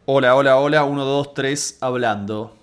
Hola, hola, hola, uno, 2, 3, hablando.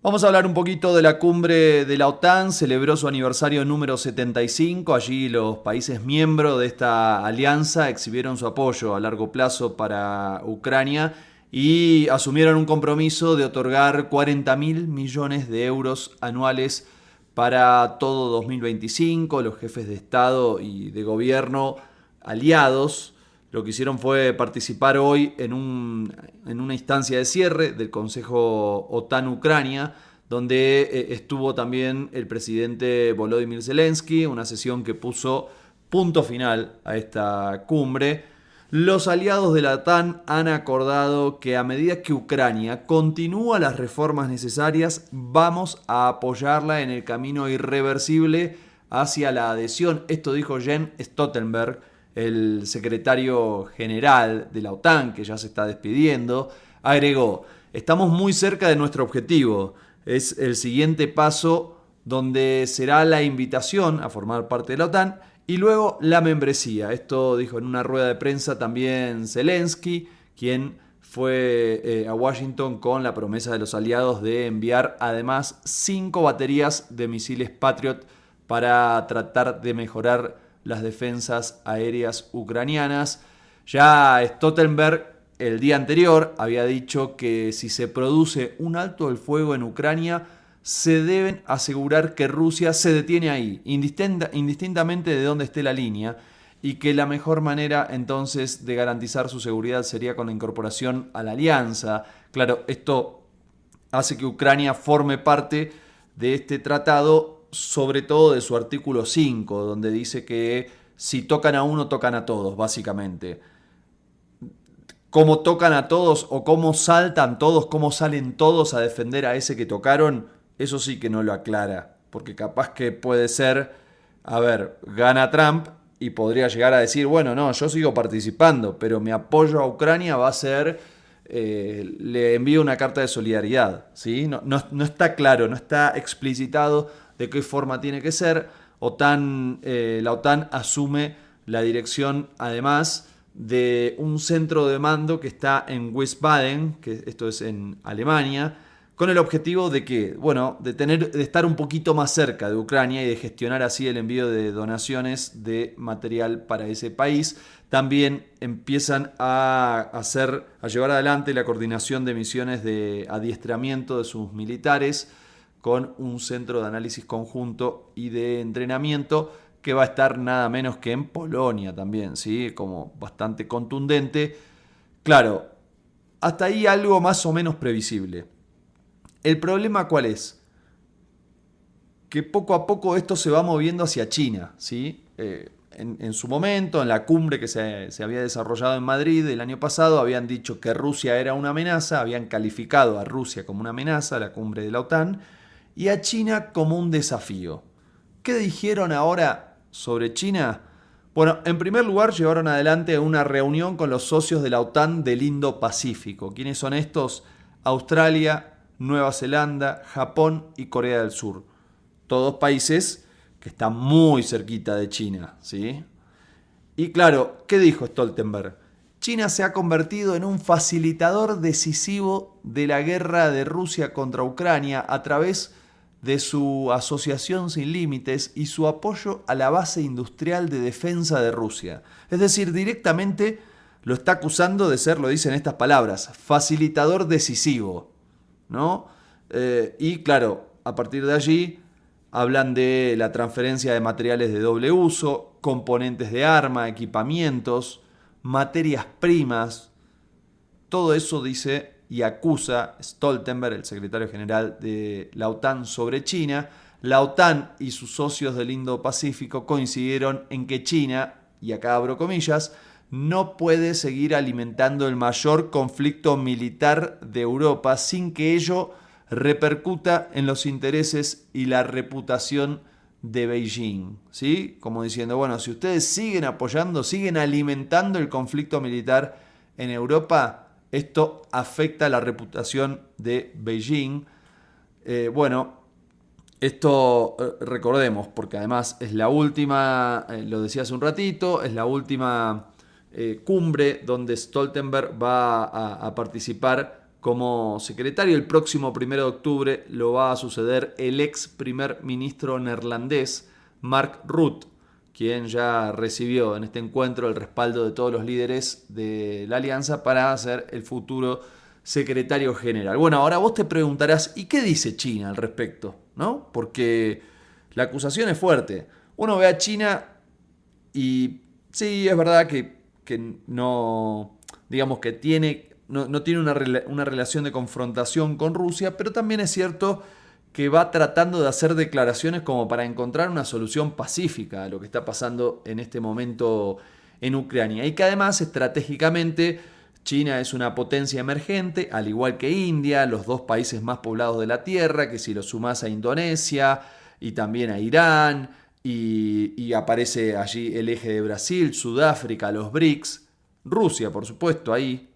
Vamos a hablar un poquito de la cumbre de la OTAN, celebró su aniversario número 75, allí los países miembros de esta alianza exhibieron su apoyo a largo plazo para Ucrania y asumieron un compromiso de otorgar 40 mil millones de euros anuales para todo 2025. Los jefes de Estado y de gobierno aliados lo que hicieron fue participar hoy en una instancia de cierre del Consejo OTAN-Ucrania, donde estuvo también el presidente Volodymyr Zelensky, una sesión que puso punto final a esta cumbre. Los aliados de la OTAN han acordado que a medida que Ucrania continúa las reformas necesarias, vamos a apoyarla en el camino irreversible hacia la adhesión. Esto dijo Jens Stoltenberg, el secretario general de la OTAN, que ya se está despidiendo. Agregó: estamos muy cerca de nuestro objetivo. Es el siguiente paso, donde será la invitación a formar parte de la OTAN y luego la membresía. Esto dijo en una rueda de prensa también Zelensky, quien fue a Washington con la promesa de los aliados de enviar además 5 baterías de misiles Patriot para tratar de mejorar las defensas aéreas ucranianas. Ya Stoltenberg el día anterior había dicho que si se produce un alto el fuego en Ucrania, se deben asegurar que Rusia se detiene ahí, indistintamente de dónde esté la línea, y que la mejor manera entonces de garantizar su seguridad sería con la incorporación a la alianza. Claro, esto hace que Ucrania forme parte de este tratado, sobre todo de su artículo 5, donde dice que si tocan a uno, tocan a todos, básicamente. Cómo tocan a todos o cómo saltan todos, cómo salen todos a defender a ese que tocaron, eso sí que no lo aclara. Porque capaz que puede ser, a ver, gana Trump y podría llegar a decir, bueno, no, yo sigo participando, pero mi apoyo a Ucrania va a ser, le envío una carta de solidaridad. ¿Sí? No está claro, no está explicitado de qué forma tiene que ser. La OTAN asume la dirección, además, de un centro de mando que está en Wiesbaden, que esto es en Alemania, con el objetivo de que, bueno, de estar un poquito más cerca de Ucrania y de gestionar así el envío de donaciones de material para ese país. También empiezan a llevar adelante la coordinación de misiones de adiestramiento de sus militares con un centro de análisis conjunto y de entrenamiento que va a estar nada menos que en Polonia también, ¿sí? Como bastante contundente. Claro, hasta ahí algo más o menos previsible. ¿El problema cuál es? Que poco a poco esto se va moviendo hacia China, ¿sí? En su momento, en la cumbre que se había desarrollado en Madrid el año pasado, habían dicho que Rusia era una amenaza, habían calificado a Rusia como una amenaza, la cumbre de la OTAN, y a China como un desafío. ¿Qué dijeron ahora sobre China? Bueno, en primer lugar llevaron adelante una reunión con los socios de la OTAN del Indo-Pacífico. ¿Quiénes son estos? Australia, Nueva Zelanda, Japón y Corea del Sur. Todos países que están muy cerquita de China, ¿sí? Y claro, ¿qué dijo Stoltenberg? China se ha convertido en un facilitador decisivo de la guerra de Rusia contra Ucrania a través de su asociación sin límites y su apoyo a la base industrial de defensa de Rusia. Es decir, directamente lo está acusando de ser, lo dicen estas palabras, facilitador decisivo, ¿no? Y claro, a partir de allí hablan de la transferencia de materiales de doble uso, componentes de arma, equipamientos, materias primas. Todo eso dice y acusa Stoltenberg, el secretario general de la OTAN, sobre China. La OTAN y sus socios del Indo-Pacífico coincidieron en que China, y acá abro comillas, no puede seguir alimentando el mayor conflicto militar de Europa sin que ello repercuta en los intereses y la reputación de Beijing, ¿sí? Como diciendo, bueno, si ustedes siguen apoyando, siguen alimentando el conflicto militar en Europa, esto afecta la reputación de Beijing. Bueno, esto recordemos, porque además es la última, lo decía hace un ratito, es la última cumbre donde Stoltenberg va a participar como secretario. El próximo 1 de octubre lo va a suceder el ex primer ministro neerlandés Mark Rutte, quien ya recibió en este encuentro el respaldo de todos los líderes de la alianza para ser el futuro secretario general. Bueno, ahora vos te preguntarás, ¿y qué dice China al respecto? ¿No? Porque la acusación es fuerte. Uno ve a China y sí, es verdad que no, digamos que no tiene una relación de confrontación con Rusia, pero también es cierto que va tratando de hacer declaraciones como para encontrar una solución pacífica a lo que está pasando en este momento en Ucrania. Y que además, estratégicamente, China es una potencia emergente, al igual que India, los dos países más poblados de la Tierra, que si lo sumás a Indonesia y también a Irán, y aparece allí el eje de Brasil, Sudáfrica, los BRICS, Rusia, por supuesto, ahí,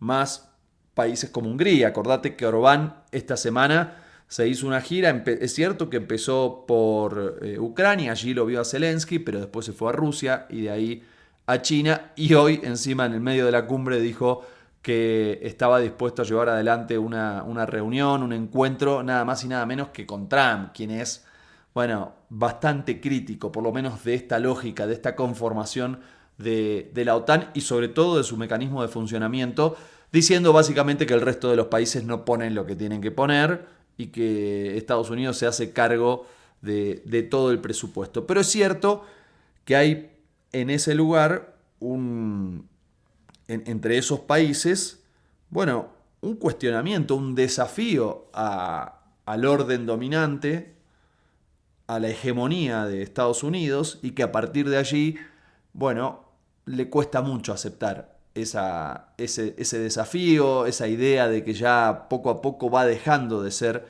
más países como Hungría. Acordate que Orbán esta semana se hizo una gira, es cierto que empezó por Ucrania, allí lo vio a Zelensky, pero después se fue a Rusia y de ahí a China, y hoy encima en el medio de la cumbre dijo que estaba dispuesto a llevar adelante una reunión, un encuentro, nada más y nada menos que con Trump, quien es, bueno, bastante crítico, por lo menos de esta lógica, de esta conformación de la OTAN y sobre todo de su mecanismo de funcionamiento, diciendo básicamente que el resto de los países no ponen lo que tienen que poner y que Estados Unidos se hace cargo de todo el presupuesto. Pero es cierto que hay en ese lugar, entre esos países, bueno, un cuestionamiento, un desafío al orden dominante, a la hegemonía de Estados Unidos, y que a partir de allí, bueno, le cuesta mucho aceptar ese desafío, esa idea de que ya poco a poco va dejando de ser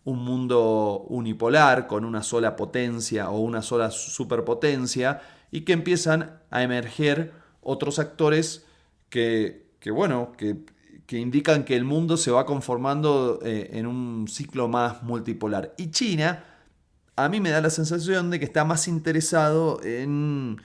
un mundo unipolar con una sola potencia o una sola superpotencia, y que empiezan a emerger otros actores que indican que el mundo se va conformando en un ciclo más multipolar. Y China, a mí me da la sensación de que está más interesado en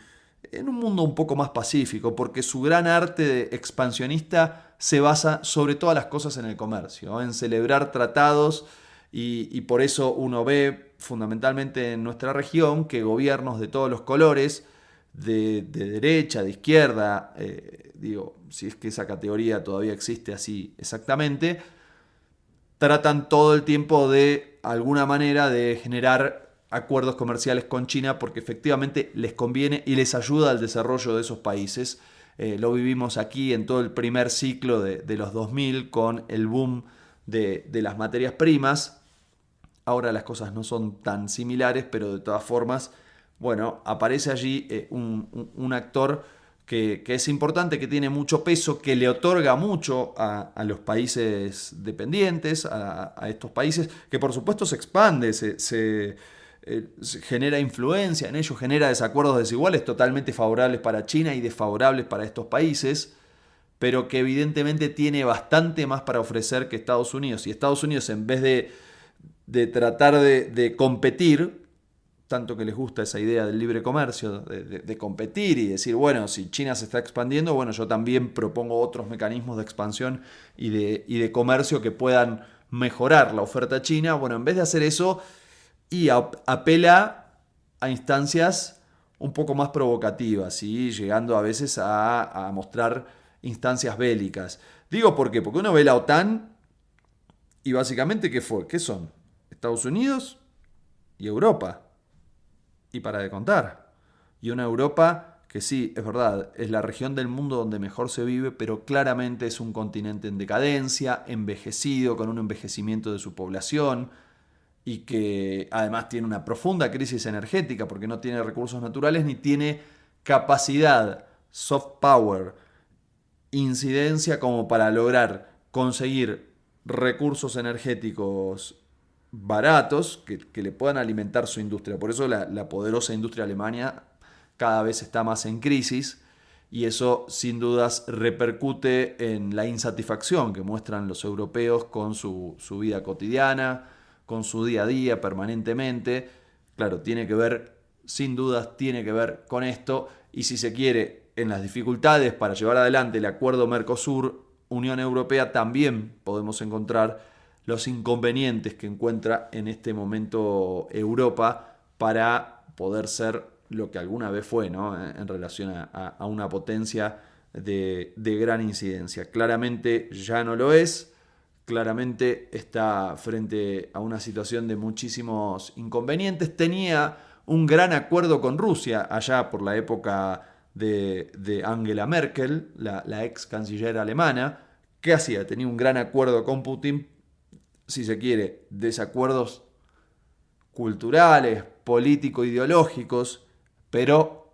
un mundo un poco más pacífico, porque su gran arte expansionista se basa sobre todas las cosas en el comercio, en celebrar tratados, y por eso uno ve fundamentalmente en nuestra región que gobiernos de todos los colores, de derecha, de izquierda, digo, si es que esa categoría todavía existe así exactamente, tratan todo el tiempo de alguna manera de generar acuerdos comerciales con China porque efectivamente les conviene y les ayuda al desarrollo de esos países. Lo vivimos aquí en todo el primer ciclo de los 2000 con el boom de las materias primas. Ahora las cosas no son tan similares, pero de todas formas, bueno, aparece allí un actor que es importante, que tiene mucho peso, que le otorga mucho a los países dependientes, a estos países, que por supuesto se expande, se genera influencia en ellos, genera desacuerdos desiguales totalmente favorables para China y desfavorables para estos países, pero que evidentemente tiene bastante más para ofrecer que Estados Unidos. Y Estados Unidos, en vez de tratar de competir, tanto que les gusta esa idea del libre comercio, de competir y decir, bueno, si China se está expandiendo, bueno, yo también propongo otros mecanismos de expansión y de comercio que puedan mejorar la oferta china. Bueno, en vez de hacer eso, y apela a instancias un poco más provocativas, ¿sí? Llegando a veces a mostrar instancias bélicas. Digo, ¿por qué? Porque uno ve la OTAN y básicamente, ¿qué fue? ¿Qué son? Estados Unidos y Europa. Y para de contar. Y una Europa que sí, es verdad, es la región del mundo donde mejor se vive, pero claramente es un continente en decadencia, envejecido, con un envejecimiento de su población, y que además tiene una profunda crisis energética porque no tiene recursos naturales ni tiene capacidad, soft power, incidencia como para lograr conseguir recursos energéticos baratos que le puedan alimentar su industria. Por eso la poderosa industria alemana cada vez está más en crisis, y eso sin dudas repercute en la insatisfacción que muestran los europeos con su vida cotidiana, con su día a día permanentemente. Claro, tiene que ver, sin dudas, tiene que ver con esto, y si se quiere, en las dificultades para llevar adelante el acuerdo Mercosur-Unión Europea también podemos encontrar los inconvenientes que encuentra en este momento Europa para poder ser lo que alguna vez fue, ¿no? En relación a una potencia de gran incidencia. Claramente ya no lo es, claramente está frente a una situación de muchísimos inconvenientes. Tenía un gran acuerdo con Rusia allá por la época de Angela Merkel, la ex canciller alemana. ¿Qué hacía? Tenía un gran acuerdo con Putin, si se quiere, desacuerdos culturales, político-ideológicos, pero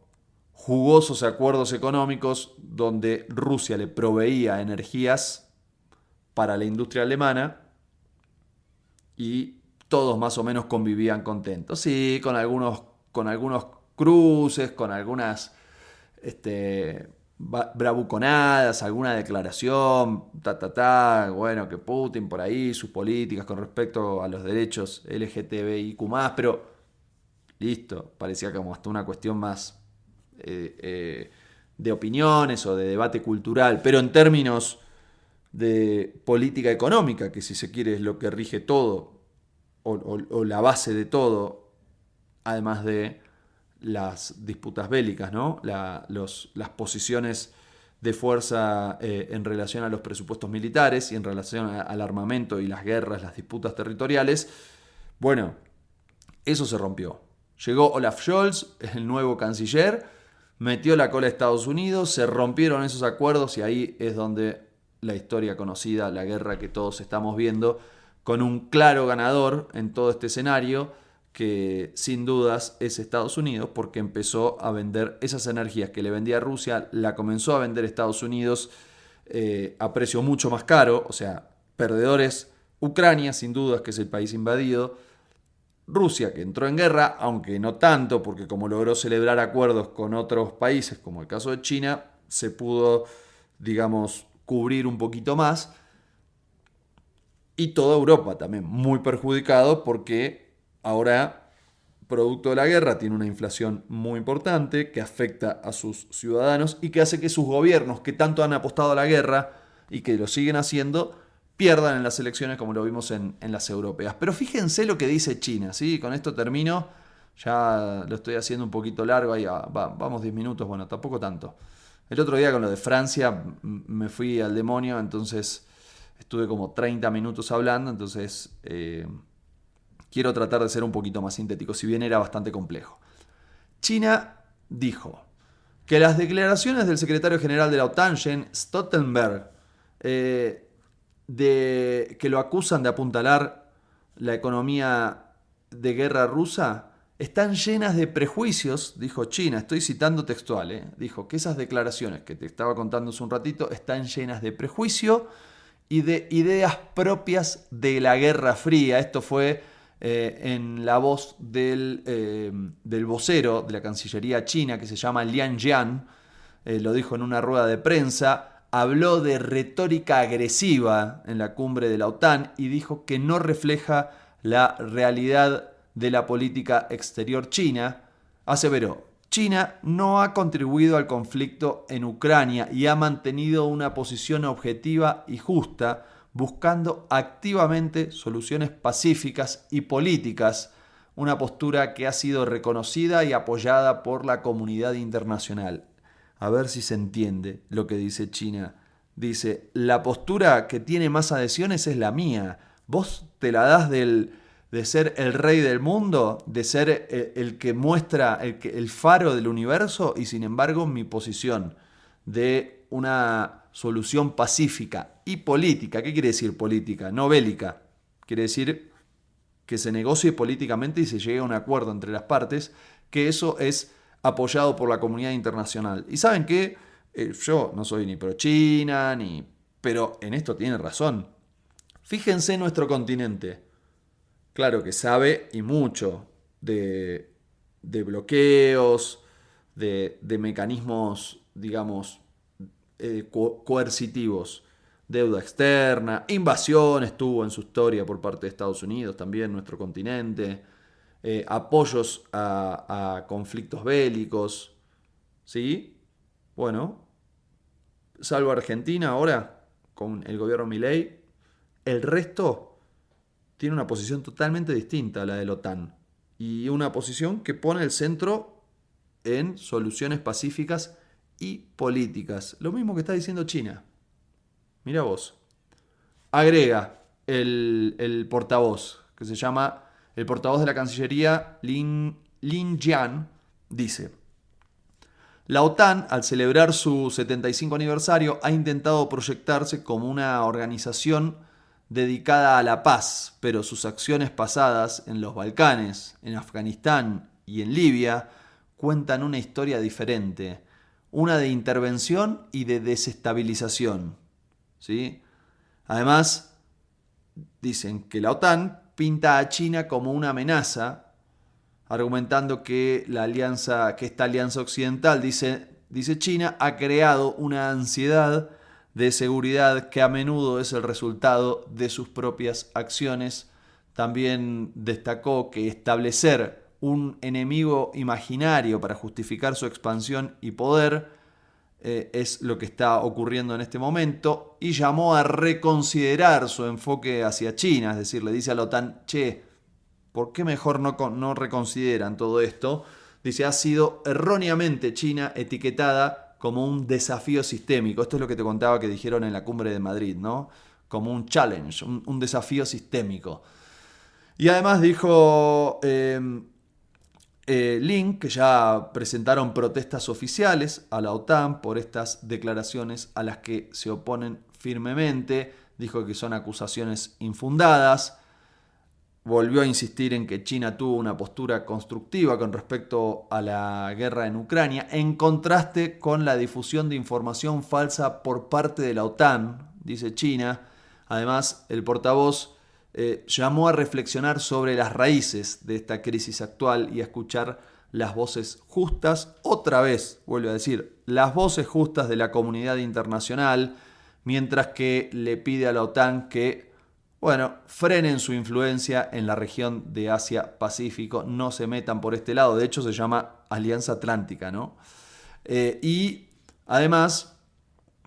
jugosos acuerdos económicos donde Rusia le proveía energías para la industria alemana y todos más o menos convivían contentos. Sí, con algunos cruces, con algunas bravuconadas, alguna declaración, bueno, que Putin por ahí, sus políticas con respecto a los derechos LGTBIQ+, pero listo, parecía como hasta una cuestión más de opiniones o de debate cultural, pero en términos de política económica, que si se quiere es lo que rige todo, o la base de todo, además de las disputas bélicas, ¿no? Las posiciones de fuerza en relación a los presupuestos militares y en relación al armamento y las guerras, las disputas territoriales. Bueno, eso se rompió. Llegó Olaf Scholz, el nuevo canciller, metió la cola a Estados Unidos, se rompieron esos acuerdos y ahí es donde la historia conocida, la guerra que todos estamos viendo, con un claro ganador en todo este escenario, que sin dudas es Estados Unidos, porque empezó a vender esas energías que le vendía a Rusia, la comenzó a vender Estados Unidos a precio mucho más caro, o sea, perdedores Ucrania, sin dudas, que es el país invadido, Rusia, que entró en guerra, aunque no tanto, porque como logró celebrar acuerdos con otros países, como el caso de China, se pudo, digamos, cubrir un poquito más. Y toda Europa también muy perjudicado porque ahora, producto de la guerra, tiene una inflación muy importante que afecta a sus ciudadanos y que hace que sus gobiernos, que tanto han apostado a la guerra y que lo siguen haciendo, pierdan en las elecciones como lo vimos en las europeas. Pero fíjense lo que dice China, ¿sí? Con esto termino, ya lo estoy haciendo un poquito largo, ahí vamos 10 minutos, bueno, tampoco tanto. El otro día con lo de Francia me fui al demonio, entonces estuve como 30 minutos hablando, entonces quiero tratar de ser un poquito más sintético, si bien era bastante complejo. China dijo que las declaraciones del secretario general de la OTAN, Jens Stoltenberg, que lo acusan de apuntalar la economía de guerra rusa, están llenas de prejuicios, dijo China, estoy citando textual, dijo que esas declaraciones que te estaba contando hace un ratito están llenas de prejuicio y de ideas propias de la Guerra Fría. Esto fue en la voz del vocero de la Cancillería china, que se llama Lian Jian, lo dijo en una rueda de prensa, habló de retórica agresiva en la cumbre de la OTAN y dijo que no refleja la realidad de la política exterior china. Aseveró: China no ha contribuido al conflicto en Ucrania y ha mantenido una posición objetiva y justa, buscando activamente soluciones pacíficas y políticas, una postura que ha sido reconocida y apoyada por la comunidad internacional. A ver si se entiende lo que dice China. Dice: la postura que tiene más adhesiones es la mía. Vos te la das de ser el rey del mundo, de ser el que muestra el faro del universo, y sin embargo mi posición de una solución pacífica y política. ¿Qué quiere decir política? No bélica. Quiere decir que se negocie políticamente y se llegue a un acuerdo entre las partes, que eso es apoyado por la comunidad internacional. Y ¿saben qué? Yo no soy ni pro China, pero en esto tiene razón. Fíjense en nuestro continente. Claro que sabe y mucho de bloqueos, de mecanismos, digamos, coercitivos, deuda externa, invasiones tuvo en su historia por parte de Estados Unidos, también nuestro continente, apoyos a conflictos bélicos, ¿sí? Bueno, salvo Argentina ahora, con el gobierno Milei, el resto tiene una posición totalmente distinta a la de la OTAN. Y una posición que pone el centro en soluciones pacíficas y políticas. Lo mismo que está diciendo China. Mira vos. Agrega el portavoz, que se llama el portavoz de la Cancillería, Lin Jian, dice: la OTAN, al celebrar su 75 aniversario, ha intentado proyectarse como una organización dedicada a la paz, pero sus acciones pasadas en los Balcanes, en Afganistán y en Libia cuentan una historia diferente, una de intervención y de desestabilización. ¿Sí? Además, dicen que la OTAN pinta a China como una amenaza, argumentando que esta alianza occidental, dice China, ha creado una ansiedad de seguridad que a menudo es el resultado de sus propias acciones. También destacó que establecer un enemigo imaginario para justificar su expansión y poder es lo que está ocurriendo en este momento, y llamó a reconsiderar su enfoque hacia China, es decir, le dice a la OTAN: che, ¿por qué mejor no reconsideran todo esto? Dice: ha sido erróneamente China etiquetada como un desafío sistémico. Esto es lo que te contaba que dijeron en la cumbre de Madrid, ¿no? Como un challenge, un desafío sistémico. Y además dijo Link que ya presentaron protestas oficiales a la OTAN por estas declaraciones a las que se oponen firmemente. Dijo que son acusaciones infundadas. Volvió a insistir en que China tuvo una postura constructiva con respecto a la guerra en Ucrania, en contraste con la difusión de información falsa por parte de la OTAN, dice China. Además, el portavoz llamó a reflexionar sobre las raíces de esta crisis actual y a escuchar las voces justas, otra vez, vuelvo a decir, las voces justas de la comunidad internacional, mientras que le pide a la OTAN que, bueno, frenen su influencia en la región de Asia-Pacífico, no se metan por este lado. De hecho, se llama Alianza Atlántica, ¿no? Y además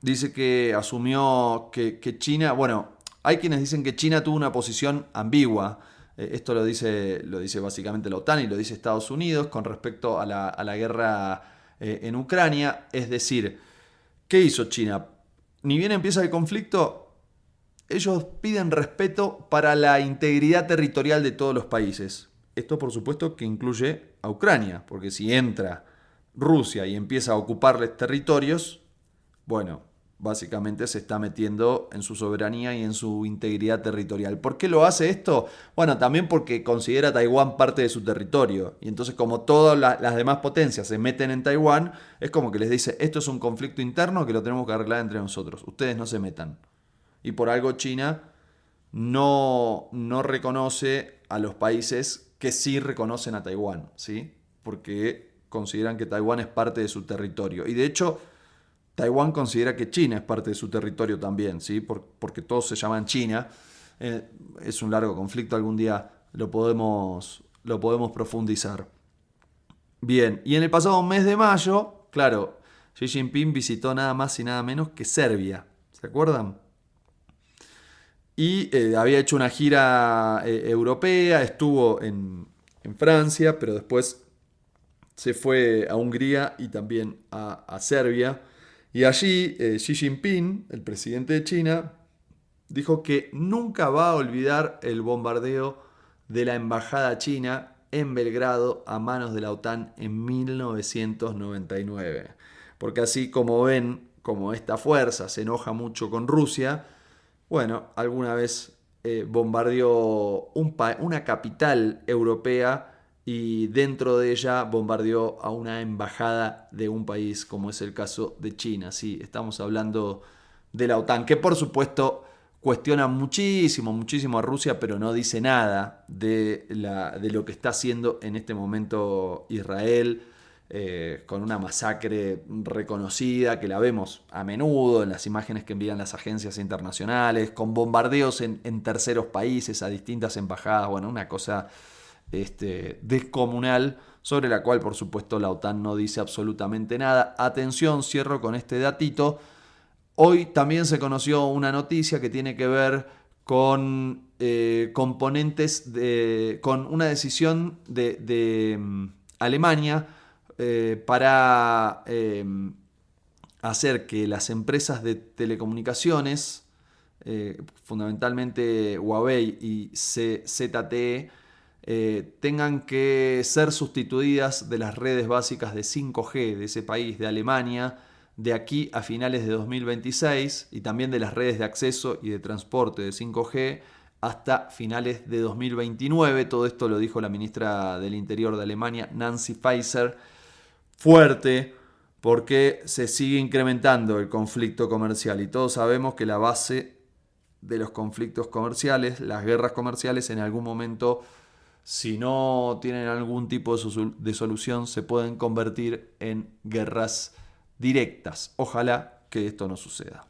dice que asumió que China, bueno, hay quienes dicen que China tuvo una posición ambigua. Esto lo dice básicamente la OTAN y lo dice Estados Unidos con respecto a la guerra en Ucrania. Es decir, ¿qué hizo China? Ni bien empieza el conflicto, ellos piden respeto para la integridad territorial de todos los países. Esto, por supuesto, que incluye a Ucrania, porque si entra Rusia y empieza a ocuparles territorios, bueno, básicamente se está metiendo en su soberanía y en su integridad territorial. ¿Por qué lo hace esto? Bueno, también porque considera a Taiwán parte de su territorio. Y entonces, como todas las demás potencias se meten en Taiwán, es como que les dice: esto es un conflicto interno que lo tenemos que arreglar entre nosotros. Ustedes no se metan. Y por algo China no reconoce a los países que sí reconocen a Taiwán, ¿sí? Porque consideran que Taiwán es parte de su territorio. Y de hecho, Taiwán considera que China es parte de su territorio también, ¿sí? Porque todos se llaman China. Es un largo conflicto, algún día lo podemos profundizar. Bien, y en el pasado mes de mayo, claro, Xi Jinping visitó nada más y nada menos que Serbia. ¿Se acuerdan? Y había hecho una gira europea, estuvo en Francia, pero después se fue a Hungría y también a Serbia. Y allí Xi Jinping, el presidente de China, dijo que nunca va a olvidar el bombardeo de la embajada china en Belgrado a manos de la OTAN en 1999. Porque así como ven, como esta fuerza se enoja mucho con Rusia, bueno, alguna vez bombardeó una capital europea y dentro de ella bombardeó a una embajada de un país como es el caso de China. Sí, estamos hablando de la OTAN, que por supuesto cuestiona muchísimo, muchísimo a Rusia, pero no dice nada de lo que está haciendo en este momento Israel, con una masacre reconocida que la vemos a menudo en las imágenes que envían las agencias internacionales, con bombardeos en terceros países a distintas embajadas. Bueno, una cosa descomunal, sobre la cual por supuesto la OTAN no dice absolutamente nada. Atención, cierro con este datito. Hoy también se conoció una noticia que tiene que ver con componentes con una decisión de Alemania para hacer que las empresas de telecomunicaciones, fundamentalmente Huawei y ZTE, tengan que ser sustituidas de las redes básicas de 5G de ese país, de Alemania, de aquí a finales de 2026, y también de las redes de acceso y de transporte de 5G hasta finales de 2029. Todo esto lo dijo la ministra del Interior de Alemania, Nancy Faeser. Fuerte, porque se sigue incrementando el conflicto comercial y todos sabemos que la base de los conflictos comerciales, las guerras comerciales, en algún momento, si no tienen algún tipo de solución, se pueden convertir en guerras directas. Ojalá que esto no suceda.